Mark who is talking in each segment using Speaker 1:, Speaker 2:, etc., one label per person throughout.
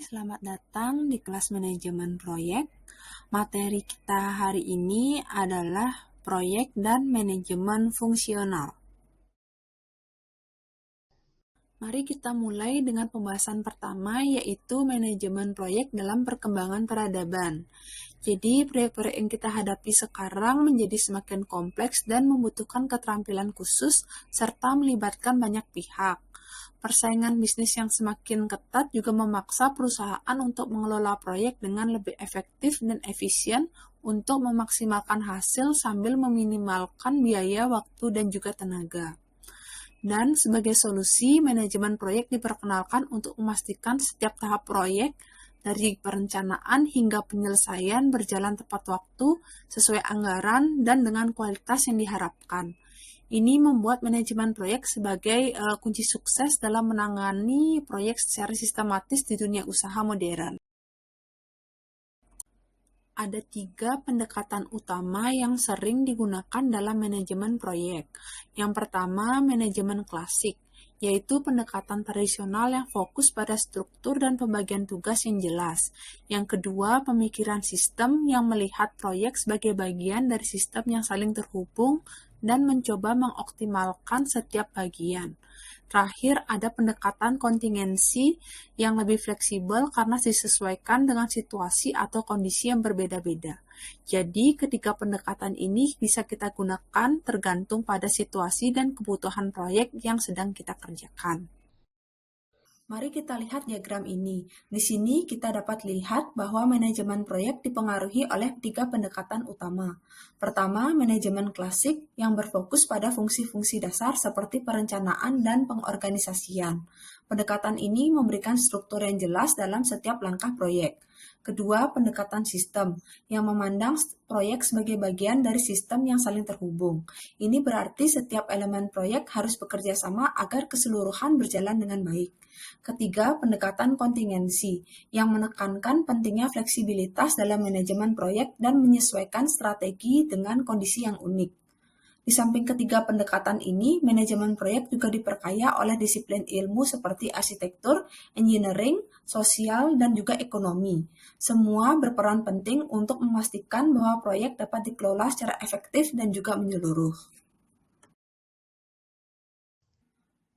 Speaker 1: selamat datang di kelas manajemen proyek. Materi kita hari ini adalah proyek dan manajemen fungsional. Mari kita mulai dengan pembahasan pertama, yaitu manajemen proyek dalam perkembangan peradaban. Jadi, proyek-proyek yang kita hadapi sekarang menjadi semakin kompleks dan membutuhkan keterampilan khusus serta melibatkan banyak pihak. Persaingan bisnis yang semakin ketat juga memaksa perusahaan untuk mengelola proyek dengan lebih efektif dan efisien untuk memaksimalkan hasil sambil meminimalkan biaya, waktu, dan juga tenaga. Dan sebagai solusi, manajemen proyek diperkenalkan untuk memastikan setiap tahap proyek dari perencanaan hingga penyelesaian berjalan tepat waktu, sesuai anggaran, dan dengan kualitas yang diharapkan. Ini membuat manajemen proyek sebagai kunci sukses dalam menangani proyek secara sistematis di dunia usaha modern. Ada 3 pendekatan utama yang sering digunakan dalam manajemen proyek. Yang pertama, manajemen klasik, yaitu pendekatan tradisional yang fokus pada struktur dan pembagian tugas yang jelas. Yang kedua, pemikiran sistem yang melihat proyek sebagai bagian dari sistem yang saling terhubung dan mencoba mengoptimalkan setiap bagian. Terakhir, ada pendekatan kontingensi yang lebih fleksibel karena disesuaikan dengan situasi atau kondisi yang berbeda-beda. Jadi, ketiga pendekatan ini bisa kita gunakan tergantung pada situasi dan kebutuhan proyek yang sedang kita kerjakan. Mari kita lihat diagram ini. Di sini kita dapat lihat bahwa manajemen proyek dipengaruhi oleh 3 pendekatan utama. Pertama, manajemen klasik yang berfokus pada fungsi-fungsi dasar seperti perencanaan dan pengorganisasian. Pendekatan ini memberikan struktur yang jelas dalam setiap langkah proyek. Kedua, pendekatan sistem yang memandang proyek sebagai bagian dari sistem yang saling terhubung. Ini berarti setiap elemen proyek harus bekerja sama agar keseluruhan berjalan dengan baik. Ketiga, pendekatan kontingensi yang menekankan pentingnya fleksibilitas dalam manajemen proyek dan menyesuaikan strategi dengan kondisi yang unik. Di samping ketiga pendekatan ini, manajemen proyek juga diperkaya oleh disiplin ilmu seperti arsitektur, engineering, sosial, dan juga ekonomi. Semua berperan penting untuk memastikan bahwa proyek dapat dikelola secara efektif dan juga menyeluruh.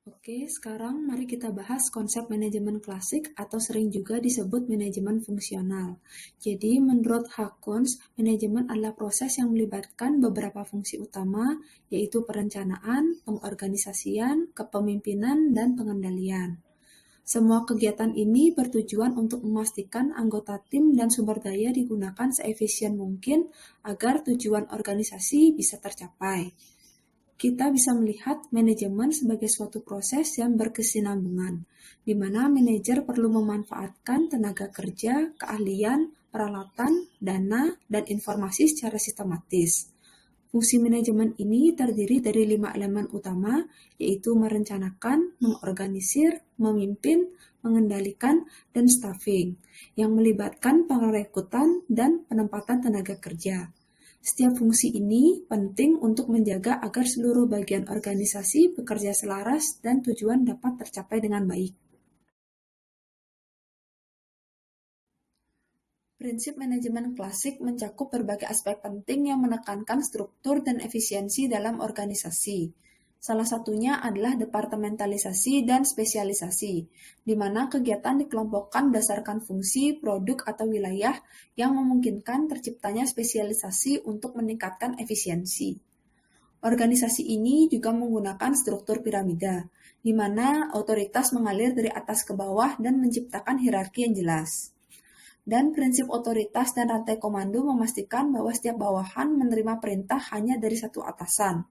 Speaker 1: Oke, sekarang mari kita bahas konsep manajemen klasik atau sering juga disebut manajemen fungsional. Jadi, menurut Hakons, manajemen adalah proses yang melibatkan beberapa fungsi utama, yaitu perencanaan, pengorganisasian, kepemimpinan, dan pengendalian. Semua kegiatan ini bertujuan untuk memastikan anggota tim dan sumber daya digunakan seefisien mungkin agar tujuan organisasi bisa tercapai. Kita bisa melihat manajemen sebagai suatu proses yang berkesinambungan, di mana manajer perlu memanfaatkan tenaga kerja, keahlian, peralatan, dana, dan informasi secara sistematis. Fungsi manajemen ini terdiri dari 5 elemen utama, yaitu merencanakan, mengorganisir, memimpin, mengendalikan, dan staffing, yang melibatkan perekrutan dan penempatan tenaga kerja. Setiap fungsi ini penting untuk menjaga agar seluruh bagian organisasi bekerja selaras dan tujuan dapat tercapai dengan baik. Prinsip manajemen klasik mencakup berbagai aspek penting yang menekankan struktur dan efisiensi dalam organisasi. Salah satunya adalah departementalisasi dan spesialisasi, di mana kegiatan dikelompokkan berdasarkan fungsi, produk, atau wilayah yang memungkinkan terciptanya spesialisasi untuk meningkatkan efisiensi. Organisasi ini juga menggunakan struktur piramida, di mana otoritas mengalir dari atas ke bawah dan menciptakan hierarki yang jelas. Dan prinsip otoritas dan rantai komando memastikan bahwa setiap bawahan menerima perintah hanya dari satu atasan.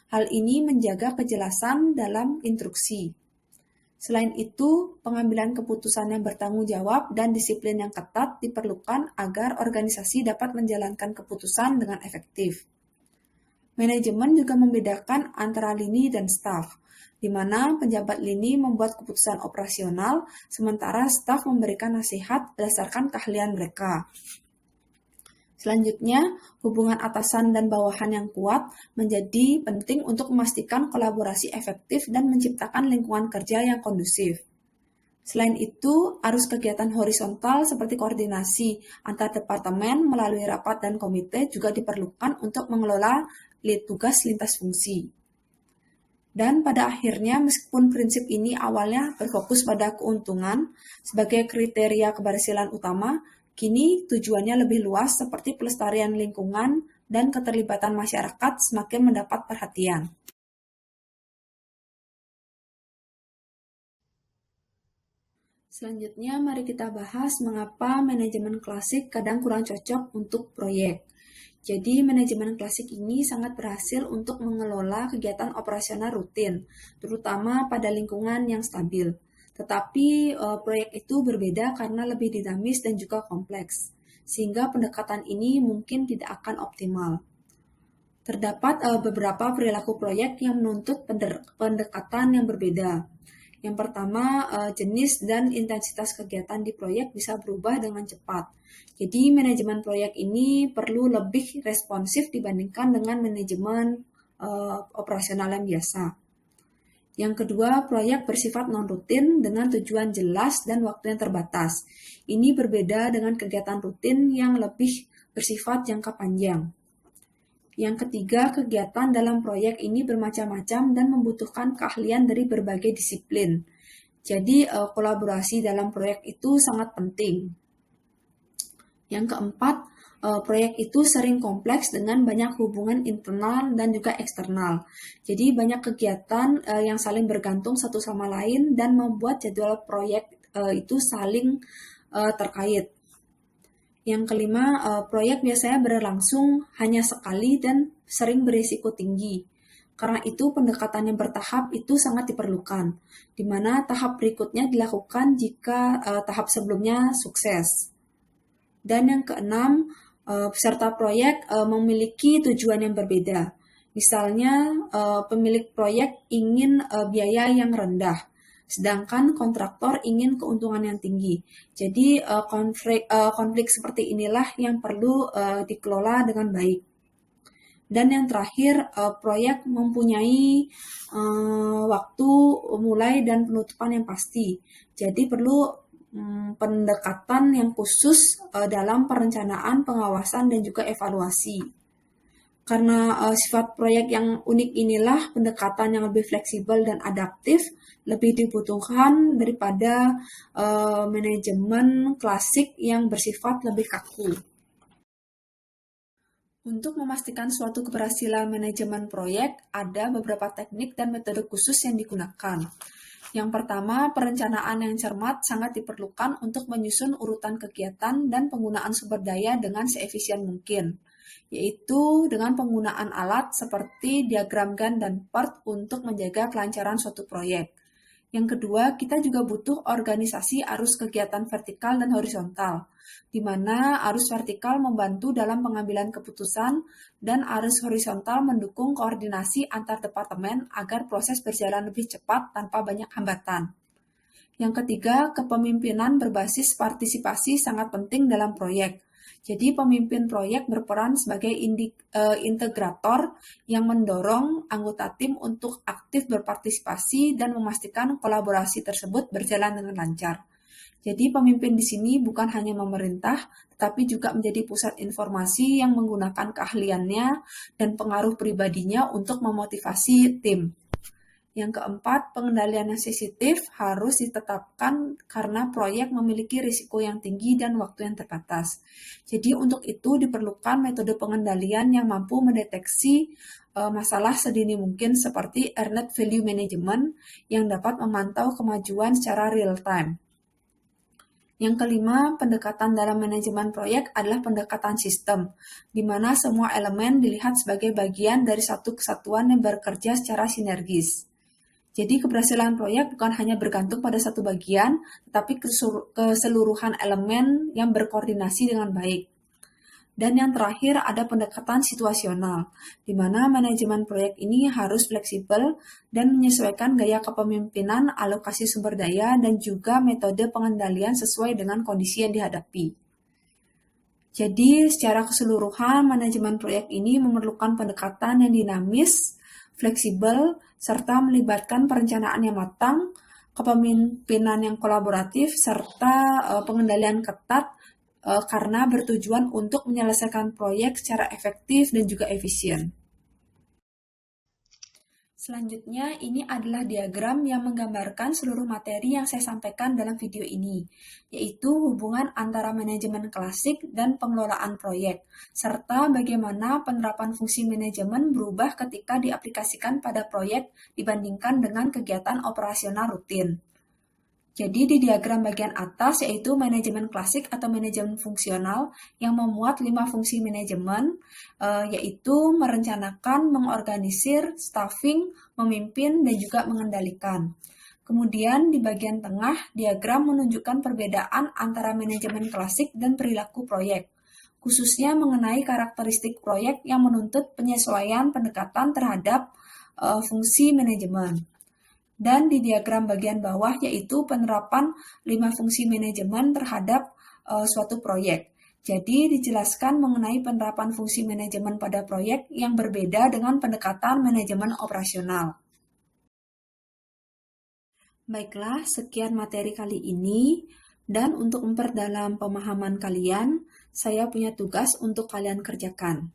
Speaker 1: Hal ini menjaga kejelasan dalam instruksi. Selain itu, pengambilan keputusan yang bertanggung jawab dan disiplin yang ketat diperlukan agar organisasi dapat menjalankan keputusan dengan efektif. Manajemen juga membedakan antara lini dan staf, di mana penjabat lini membuat keputusan operasional, sementara staf memberikan nasihat berdasarkan keahlian mereka. Selanjutnya, hubungan atasan dan bawahan yang kuat menjadi penting untuk memastikan kolaborasi efektif dan menciptakan lingkungan kerja yang kondusif. Selain itu, arus kegiatan horizontal seperti koordinasi antar departemen melalui rapat dan komite juga diperlukan untuk mengelola tugas lintas fungsi. Dan pada akhirnya, meskipun prinsip ini awalnya berfokus pada keuntungan sebagai kriteria keberhasilan utama, kini tujuannya lebih luas seperti pelestarian lingkungan dan keterlibatan masyarakat semakin mendapat perhatian. Selanjutnya, mari kita bahas mengapa manajemen klasik kadang kurang cocok untuk proyek. Jadi, manajemen klasik ini sangat berhasil untuk mengelola kegiatan operasional rutin, terutama pada lingkungan yang stabil. Tetapi, proyek itu berbeda karena lebih dinamis dan juga kompleks, sehingga pendekatan ini mungkin tidak akan optimal. Terdapat beberapa perilaku proyek yang menuntut pendekatan yang berbeda. Yang pertama, jenis dan intensitas kegiatan di proyek bisa berubah dengan cepat. Jadi, manajemen proyek ini perlu lebih responsif dibandingkan dengan manajemen operasional yang biasa. Yang kedua, proyek bersifat non-rutin dengan tujuan jelas dan waktu yang terbatas. Ini berbeda dengan kegiatan rutin yang lebih bersifat jangka panjang. Yang ketiga, kegiatan dalam proyek ini bermacam-macam dan membutuhkan keahlian dari berbagai disiplin. Jadi, kolaborasi dalam proyek itu sangat penting. Yang keempat, proyek itu sering kompleks dengan banyak hubungan internal dan juga eksternal. Jadi, banyak kegiatan yang saling bergantung satu sama lain dan membuat jadwal proyek itu saling terkait. Yang kelima, proyek biasanya berlangsung hanya sekali dan sering berisiko tinggi. Karena itu, pendekatan yang bertahap itu sangat diperlukan, di mana tahap berikutnya dilakukan jika tahap sebelumnya sukses. Dan yang keenam, peserta proyek memiliki tujuan yang berbeda. Misalnya, pemilik proyek ingin biaya yang rendah, sedangkan kontraktor ingin keuntungan yang tinggi. Jadi, konflik seperti inilah yang perlu dikelola dengan baik. Dan yang terakhir, proyek mempunyai waktu mulai dan penutupan yang pasti. Jadi, perlu pendekatan yang khusus dalam perencanaan, pengawasan, dan juga evaluasi. Karena sifat proyek yang unik inilah, pendekatan yang lebih fleksibel dan adaptif lebih dibutuhkan daripada manajemen klasik yang bersifat lebih kaku. Untuk memastikan suatu keberhasilan manajemen proyek, ada beberapa teknik dan metode khusus yang digunakan. Yang pertama, perencanaan yang cermat sangat diperlukan untuk menyusun urutan kegiatan dan penggunaan sumber daya dengan seefisien mungkin, yaitu dengan penggunaan alat seperti diagram Gantt dan PERT untuk menjaga kelancaran suatu proyek. Yang kedua, kita juga butuh organisasi arus kegiatan vertikal dan horizontal, di mana arus vertikal membantu dalam pengambilan keputusan dan arus horizontal mendukung koordinasi antar departemen agar proses berjalan lebih cepat tanpa banyak hambatan. Yang ketiga, kepemimpinan berbasis partisipasi sangat penting dalam proyek. Jadi, pemimpin proyek berperan sebagai integrator yang mendorong anggota tim untuk aktif berpartisipasi dan memastikan kolaborasi tersebut berjalan dengan lancar. Jadi, pemimpin di sini bukan hanya memerintah, tetapi juga menjadi pusat informasi yang menggunakan keahliannya dan pengaruh pribadinya untuk memotivasi tim. Yang keempat, pengendalian yang sensitif harus ditetapkan karena proyek memiliki risiko yang tinggi dan waktu yang terbatas. Jadi untuk itu diperlukan metode pengendalian yang mampu mendeteksi masalah sedini mungkin seperti earned value management yang dapat memantau kemajuan secara real time. Yang kelima, pendekatan dalam manajemen proyek adalah pendekatan sistem, di mana semua elemen dilihat sebagai bagian dari satu kesatuan yang bekerja secara sinergis. Jadi keberhasilan proyek bukan hanya bergantung pada satu bagian, tetapi keseluruhan elemen yang berkoordinasi dengan baik. Dan yang terakhir ada pendekatan situasional, di mana manajemen proyek ini harus fleksibel dan menyesuaikan gaya kepemimpinan, alokasi sumber daya, dan juga metode pengendalian sesuai dengan kondisi yang dihadapi. Jadi secara keseluruhan manajemen proyek ini memerlukan pendekatan yang dinamis, fleksibel, serta melibatkan perencanaan yang matang, kepemimpinan yang kolaboratif, serta pengendalian ketat karena bertujuan untuk menyelesaikan proyek secara efektif dan juga efisien. Selanjutnya, ini adalah diagram yang menggambarkan seluruh materi yang saya sampaikan dalam video ini, yaitu hubungan antara manajemen klasik dan pengelolaan proyek, serta bagaimana penerapan fungsi manajemen berubah ketika diaplikasikan pada proyek dibandingkan dengan kegiatan operasional rutin. Jadi di diagram bagian atas yaitu manajemen klasik atau manajemen fungsional yang memuat 5 fungsi manajemen, yaitu merencanakan, mengorganisir, staffing, memimpin, dan juga mengendalikan. Kemudian di bagian tengah, diagram menunjukkan perbedaan antara manajemen klasik dan perilaku proyek, khususnya mengenai karakteristik proyek yang menuntut penyesuaian pendekatan terhadap fungsi manajemen. Dan di diagram bagian bawah yaitu penerapan 5 fungsi manajemen terhadap suatu proyek. Jadi dijelaskan mengenai penerapan fungsi manajemen pada proyek yang berbeda dengan pendekatan manajemen operasional. Baiklah, sekian materi kali ini. Dan untuk memperdalam pemahaman kalian, saya punya tugas untuk kalian kerjakan.